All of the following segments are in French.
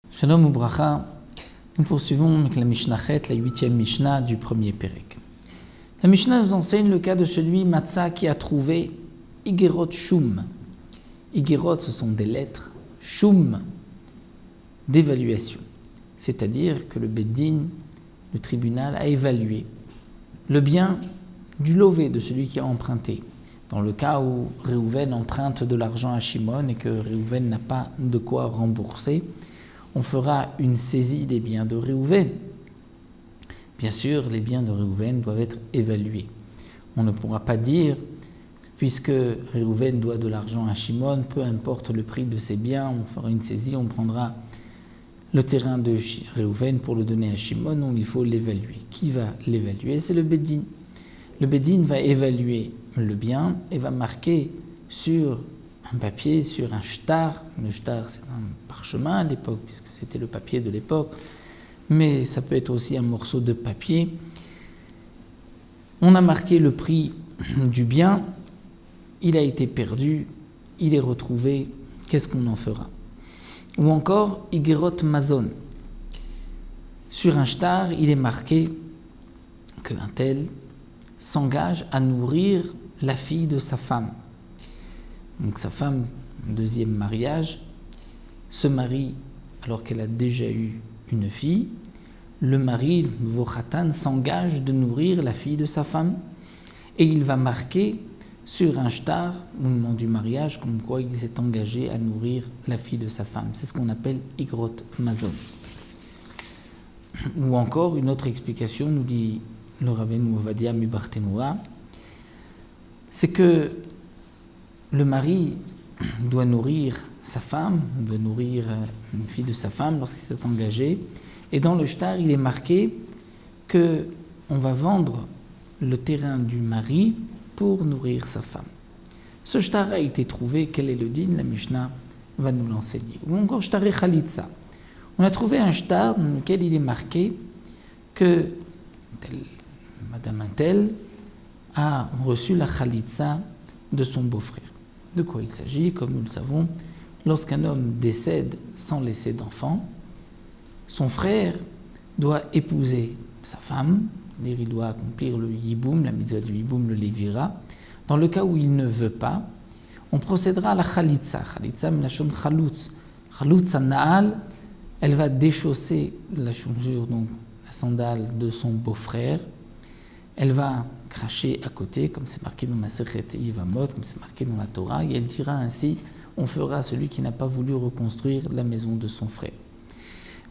Shalom Ubracha, nous poursuivons avec la Mishnah Chet, la 8e Mishnah du premier Pérek. La Mishnah nous enseigne le cas de celui Matzah qui a trouvé Igerot Shum. Igerot, ce sont des lettres, Shum, d'évaluation. C'est-à-dire que le Beddin, le tribunal, a évalué le bien du lové de celui qui a emprunté. Dans le cas où Réhouven emprunte de l'argent à Shimon et que Réhouven n'a pas de quoi rembourser, on fera une saisie des biens de Réhouven. Bien sûr, les biens de Réhouven doivent être évalués. On ne pourra pas dire, puisque Réhouven doit de l'argent à Shimon, peu importe le prix de ses biens, on fera une saisie, on prendra le terrain de Réhouven pour le donner à Shimon, non, il faut l'évaluer. Qui va l'évaluer? C'est le Beddin. Le Beddin va évaluer le bien et va marquer sur un papier, sur un shtar. Le shtar, c'est un parchemin à l'époque, puisque c'était le papier de l'époque, mais ça peut être aussi un morceau de papier. On a marqué le prix du bien, il a été perdu, il est retrouvé, qu'est-ce qu'on en fera? Ou encore, Igerot Mazon. Sur un shtar, il est marqué qu'un tel s'engage à nourrir la fille de sa femme. Donc sa femme, deuxième mariage, se marie alors qu'elle a déjà eu une fille. Le mari, le nouveau khatan, s'engage de nourrir la fille de sa femme et il va marquer sur un shtar, au moment du mariage, comme quoi il s'est engagé à nourrir la fille de sa femme. C'est ce qu'on appelle Igrot Mazon. Ou encore, une autre explication, nous dit le Rabbeinu Ovadia Mibartenoua, c'est que le mari doit nourrir sa femme, doit nourrir une fille de sa femme lorsqu'il s'est engagé. Et dans le shtar, il est marqué qu'on va vendre le terrain du mari pour nourrir sa femme. Ce shtar a été trouvé, quel est le din? La Mishnah va nous l'enseigner. Ou encore shtar et chalitza. On a trouvé un shtar dans lequel il est marqué que Madame Intel a reçu la chalitza de son beau-frère. De quoi il s'agit? Comme nous le savons, lorsqu'un homme décède sans laisser d'enfant, son frère doit épouser sa femme, c'est-à-dire il doit accomplir le yiboum, la mitzvah du yiboum le lévira. Dans le cas où il ne veut pas, on procédera à la chalitza. Chalitza minashon chalutz. Chalutz naal, elle va déchausser la chaussure, donc la sandale de son beau-frère. Elle va cracher à côté, comme c'est marqué dans Masechet Yevamot, comme c'est marqué dans la Torah, et elle dira ainsi: on fera celui qui n'a pas voulu reconstruire la maison de son frère.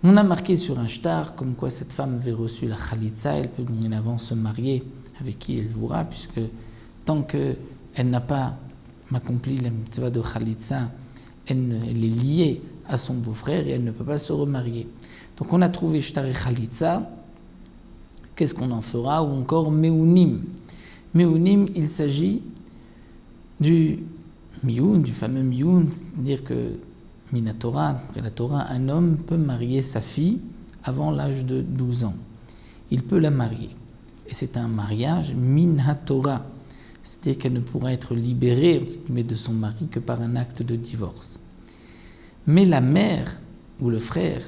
On a marqué sur un shtar comme quoi cette femme avait reçu la chalitza, elle peut dorénavant se marier avec qui elle voudra, puisque tant qu'elle n'a pas accompli la mitzvah de chalitza, elle est liée à son beau-frère et elle ne peut pas se remarier. Donc on a trouvé shtar et chalitza. Qu'est-ce qu'on en fera? Ou encore Meunim. Meunim, il s'agit du mioun, du fameux mioun, c'est-à-dire que Minatora, après la Torah, un homme peut marier sa fille avant l'âge de 12 ans. Il peut la marier. Et c'est un mariage Minatora, c'est-à-dire qu'elle ne pourra être libérée de son mari que par un acte de divorce. Mais la mère ou le frère,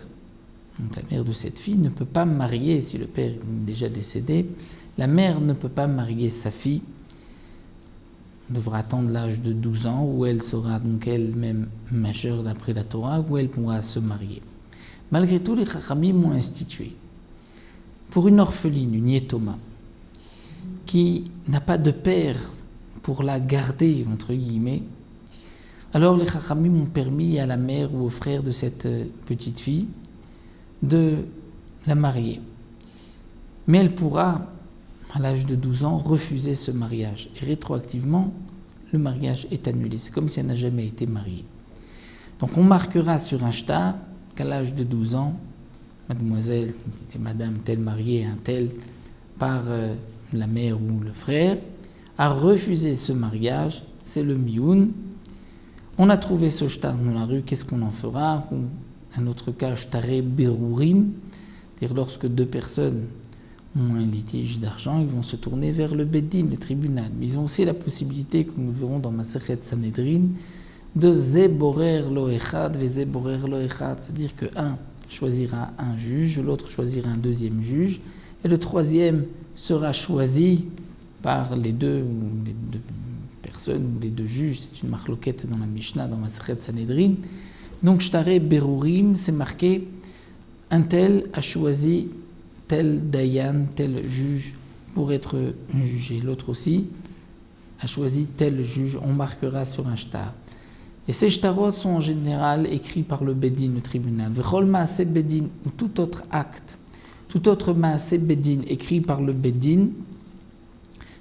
donc la mère de cette fille, ne peut pas marier, si le père est déjà décédé, la mère ne peut pas marier sa fille, devra attendre l'âge de 12 ans, où elle sera donc elle-même majeure d'après la Torah, où elle pourra se marier. Malgré tout, les Chachamim ont institué, pour une orpheline, une yétoma, qui n'a pas de père pour la garder, entre guillemets, alors les Chachamim ont permis à la mère ou au frère de cette petite fille de la marier. Mais elle pourra, à l'âge de 12 ans, refuser ce mariage. Et rétroactivement, le mariage est annulé. C'est comme si elle n'a jamais été mariée. Donc on marquera sur un shtar qu'à l'âge de 12 ans, mademoiselle et madame telle mariée, un tel, par la mère ou le frère, a refusé ce mariage, c'est le mioun. On a trouvé ce shtar dans la rue, qu'est-ce qu'on en fera? Un autre cas, shtaré berourim, c'est-à-dire lorsque deux personnes ont un litige d'argent, ils vont se tourner vers le Beddin, le tribunal. Mais ils ont aussi la possibilité, comme nous le verrons dans Masechet Sanhedrin, de Zeborer lo echad ve Zeborer lo echad, c'est-à-dire que un choisira un juge, l'autre choisira un deuxième juge, et le troisième sera choisi par les deux personnes, ou les deux juges. C'est une marloquette dans la Mishnah, dans Masechet Sanhedrin. Donc, Shtare Berurim, c'est marqué, un tel a choisi tel dayan, tel juge pour être jugé. L'autre aussi a choisi tel juge, on marquera sur un shtar. Et ces shtarot sont en général écrits par le Beddin, le tribunal. V'chol ma'aseh Beddin, ou tout autre acte, tout autre ma'aseh Beddin écrit par le Beddin,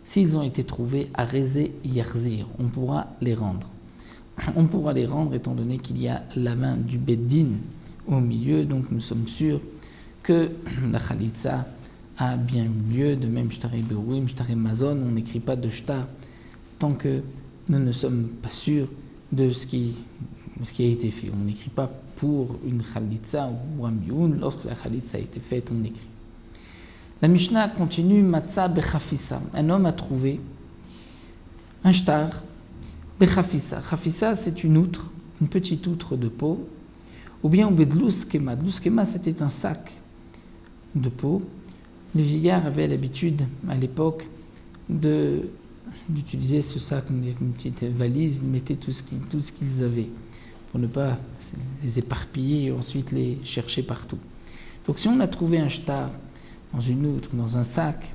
s'ils ont été trouvés à Rezé Yarzir, on pourra les rendre. On pourra les rendre étant donné qu'il y a la main du Beddin au milieu, donc nous sommes sûrs que la Khalitsa a bien eu lieu, de même Shtare Berurim, Shtare Mazon, on n'écrit pas de shtar tant que nous ne sommes pas sûrs de ce qui a été fait. On n'écrit pas pour une Khalitsa ou un mioun, lorsque la Khalitsa a été faite, on écrit. La Mishnah continue, Matza Bechafissa. Un homme a trouvé un shtar Bechafissa. Chafissa, c'est une outre, une petite outre de peau, ou bien Bedlous Kema. Dlous Kema, c'était un sac de peau. Les vieillards avaient l'habitude, à l'époque, d'utiliser ce sac, une petite valise, ils mettaient tout ce qu'ils avaient, pour ne pas les éparpiller et ensuite les chercher partout. Donc si on a trouvé un shtar dans une outre, dans un sac,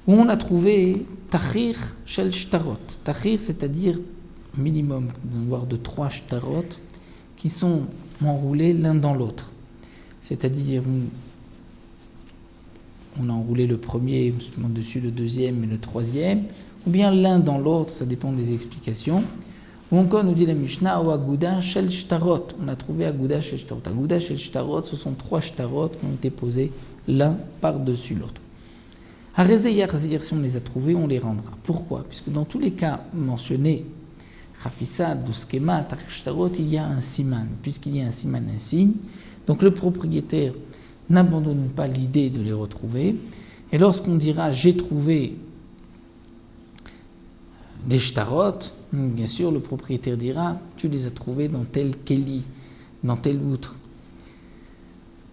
où on a trouvé Tachir Shel Shtarot. Tachir, c'est-à-dire minimum, voire de 3 shtarot, qui sont enroulés l'un dans l'autre. C'est-à-dire, on a enroulé le premier, dessus le deuxième et le troisième, ou bien l'un dans l'autre, ça dépend des explications. Ou encore, nous dit la Mishnah, ou Aguda Shel Shtarot. On a trouvé Aguda Shel Shtarot. Aguda Shel Shtarot, ce sont 3 shtarot qui ont été posés l'un par-dessus l'autre. Harezé Yarzir, si on les a trouvés, on les rendra. Pourquoi? Puisque dans tous les cas mentionnés, Chafissa, Douskema, Tarishtarot, il y a un siman. Puisqu'il y a un siman, un signe, donc le propriétaire n'abandonne pas l'idée de les retrouver. Et lorsqu'on dira j'ai trouvé des shtarot, bien sûr le propriétaire dira tu les as trouvés dans tel keli, dans telle outre.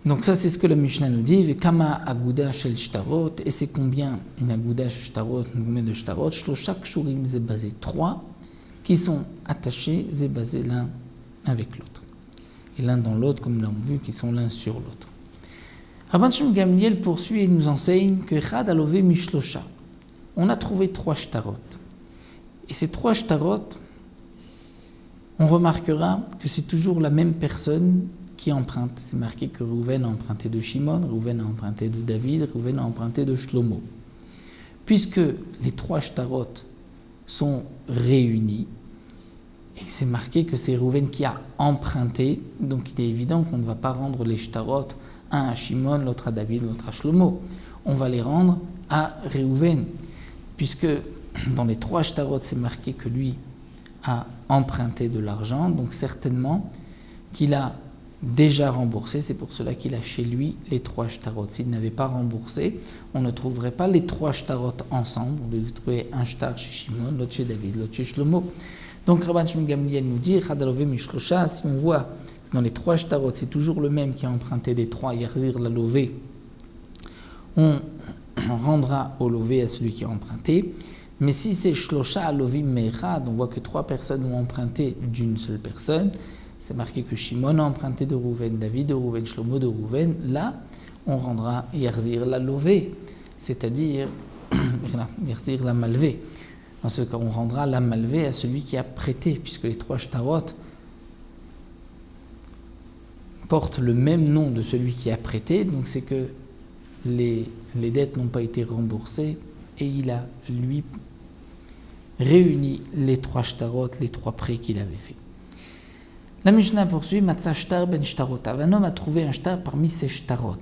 Donc ça c'est ce que la Mishnah nous dit. Kama aguda shel shtarot, et c'est combien une aguda shel shtarot, combien de shtarot? Shloshak shurim zebazé, 3 qui sont attachés, zébasés l'un avec l'autre. Et l'un dans l'autre, comme nous l'avons vu, qui sont l'un sur l'autre. Rabban Shimon Gamliel poursuit et nous enseigne que Chad alové mishlosha. On a trouvé 3 shtarot. Et ces 3 shtarot, on remarquera que c'est toujours la même personne qui emprunte. C'est marqué que Rouven a emprunté de Shimon, Rouven a emprunté de David, Rouven a emprunté de Shlomo. Puisque les 3 shtarot sont réunis, et c'est marqué que c'est Rouven qui a emprunté, donc il est évident qu'on ne va pas rendre les shtarot un à Shimon, l'autre à David, l'autre à Shlomo. On va les rendre à Réhouven, puisque dans les 3 shtarot, c'est marqué que lui a emprunté de l'argent, donc certainement qu'il a déjà remboursé, c'est pour cela qu'il a chez lui les 3 shtarot. S'il n'avait pas remboursé, on ne trouverait pas les 3 shtarot ensemble, on devait trouver un shtar chez Shimon, l'autre chez David, l'autre chez Shlomo. Donc Rabban Shimon Gamliel nous dit, Chadalové Mishlosha, si on voit que dans les 3 shtarot, c'est toujours le même qui a emprunté des 3, Yarzir l'a lové, on rendra au lové à celui qui a emprunté. Mais si c'est Shlosha alovim me'echad, on voit que 3 personnes ont emprunté d'une seule personne, c'est marqué que Shimon a emprunté de Rouven, David de Rouven, Shlomo de Rouven, là, on rendra Yarzir la lové, c'est-à-dire Yarzir la malvé. Dans ce cas, on rendra la malvé à celui qui a prêté, puisque les 3 shtarot portent le même nom de celui qui a prêté, donc c'est que les dettes n'ont pas été remboursées, et il a, lui, réuni les 3 shtarot, les 3 prêts qu'il avait fait. La Mishnah poursuit, Matzah shtar ben shtarot. Un homme a trouvé un shtar parmi ses shtarot.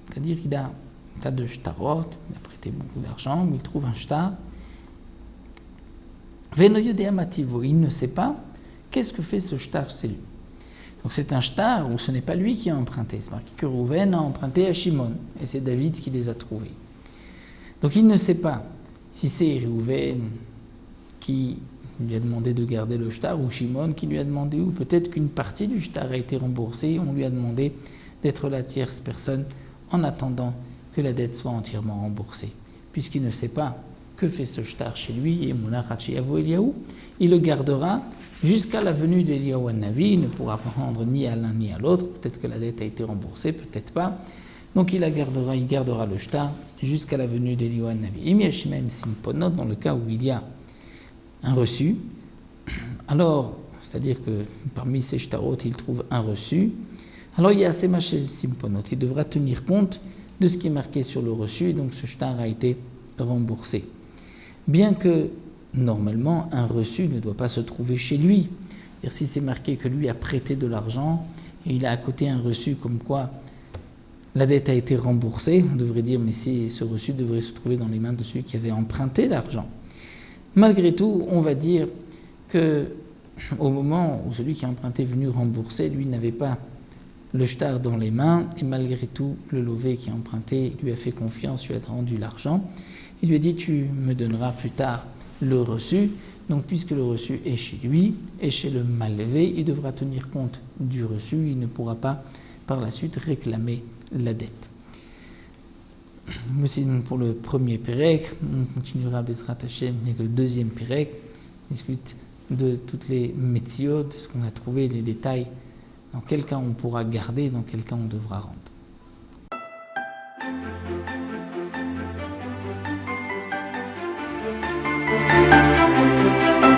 C'est-à-dire qu'il a un tas de shtarot, il a prêté beaucoup d'argent, mais il trouve un shtar. Veno yodea mativo, il ne sait pas qu'est-ce que fait ce shtar chez lui. Donc c'est un shtar où ce n'est pas lui qui a emprunté. C'est marqué que Rouven a emprunté à Shimon, et c'est David qui les a trouvés. Donc il ne sait pas si c'est Rouven qui lui a demandé de garder le shtar, ou Shimon qui lui a demandé, ou peut-être qu'une partie du shtar a été remboursée, et on lui a demandé d'être la tierce personne en attendant que la dette soit entièrement remboursée. Puisqu'il ne sait pas que fait ce shtar chez lui, et il le gardera jusqu'à la venue d'Eliyahu Navi. Il ne pourra prendre ni à l'un ni à l'autre. Peut-être que la dette a été remboursée, peut-être pas. Donc il gardera le shtar jusqu'à la venue d'Eliyahu Navi. Imi Hashimem Simponot, dans le cas où il y a un reçu, alors, c'est-à-dire que parmi ces shtarot, il trouve un reçu, alors il y a Semash Simponot, il devra tenir compte de ce qui est marqué sur le reçu, et donc ce shtar a été remboursé. Bien que, normalement, un reçu ne doit pas se trouver chez lui. Et si c'est marqué que lui a prêté de l'argent, et il a à côté un reçu comme quoi la dette a été remboursée, on devrait dire, mais si ce reçu devrait se trouver dans les mains de celui qui avait emprunté l'argent. Malgré tout, on va dire que au moment où celui qui a emprunté est venu rembourser, lui n'avait pas le shtar dans les mains, et malgré tout, le lové qui a emprunté lui a fait confiance, lui a rendu l'argent. Il lui a dit, tu me donneras plus tard le reçu. Donc puisque le reçu est chez lui et chez le mallevé, il devra tenir compte du reçu, il ne pourra pas par la suite réclamer la dette. Voici donc pour le premier Pérec. On continuera Bezrat Hashem avec le deuxième Pérec. On discute de toutes les métziot, de ce qu'on a trouvé, les détails, dans quel cas on pourra garder, dans quel cas on devra rendre.